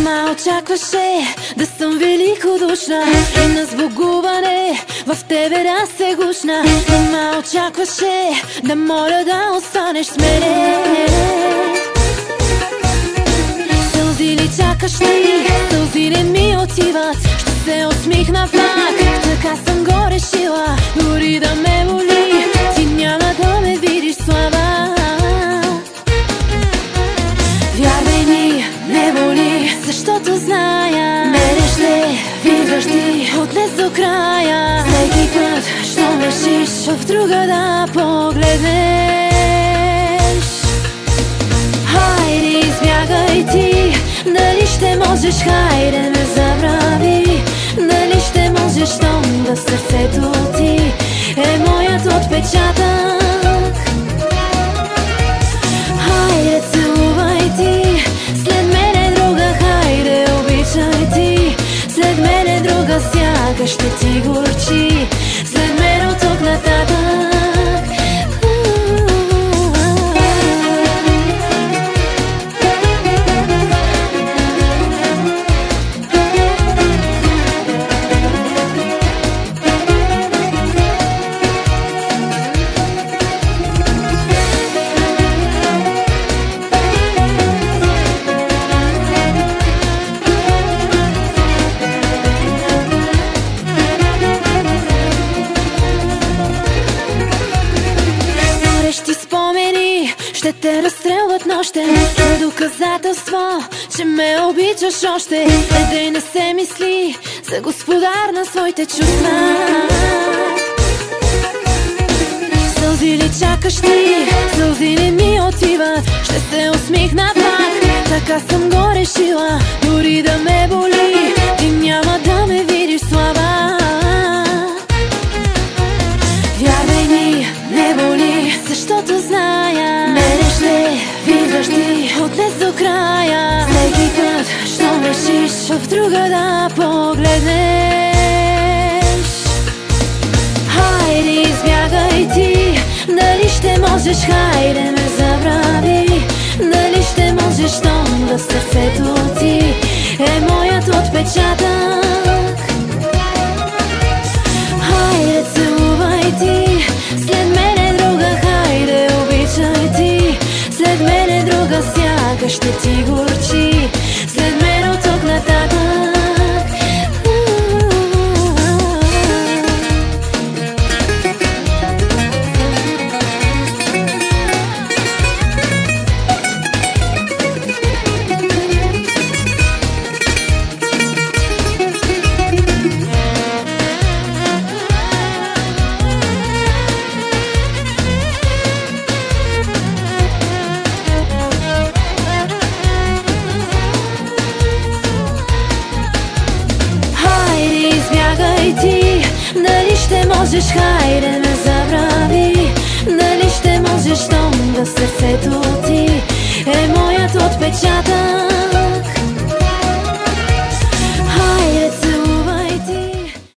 Нима очакваше да съм великодушна и на сбогуване в тебе да се гушна. Нима очакваше да моля да останеш с мене. Сълзи ли чакаш ти? Сълзи не ми отиват. Ще се усмихна пак, така съм го решила. Дори да ме боли, ти няма да ме видиш слаба. Вярвай ми, не боли, защото зная, мене ще виждаш ти от днес до края. Всеки път, щом решиш в друга да погледнеш. Хайде, избягай ти, дали ще можеш, хайде ме забрави. Дали ще можеш, щом в сърцето ти е моят отпечатък. Хайде, целувай ти, след мене друга, хайде, обичай ти. След мене друга, сякаш ще ти горчи. След мен от тук нататък. Ще те разстрелват нощем, за доказателство, че ме обичаш още. Дей не се мисли за господар на своите чувства. Сълзи ли чакаш ти? Сълзи не ми отиват. Ще се усмихна пак, така съм го решила. Дори да ме боли, ти няма да ме видиш слаба. Вярвай ми, не боли, защото зная, мене ще виждаш ти от днес до края. Всеки път, щом решиш в друга да погледнеш. Хайде, избягай ти, дали ще можеш, хайде ме забрави. Дали ще можеш, щом в сърцето ти е моят отпечатък. Хайде, целувай ти, след мене друга, хайде, обичай ти. След мене друга, сякаш ще ти горчи. След мен от тук нататък. Дали ще можеш, хайде ме забрави. Дали ще можеш, щом в сърцето ти е моят отпечатък.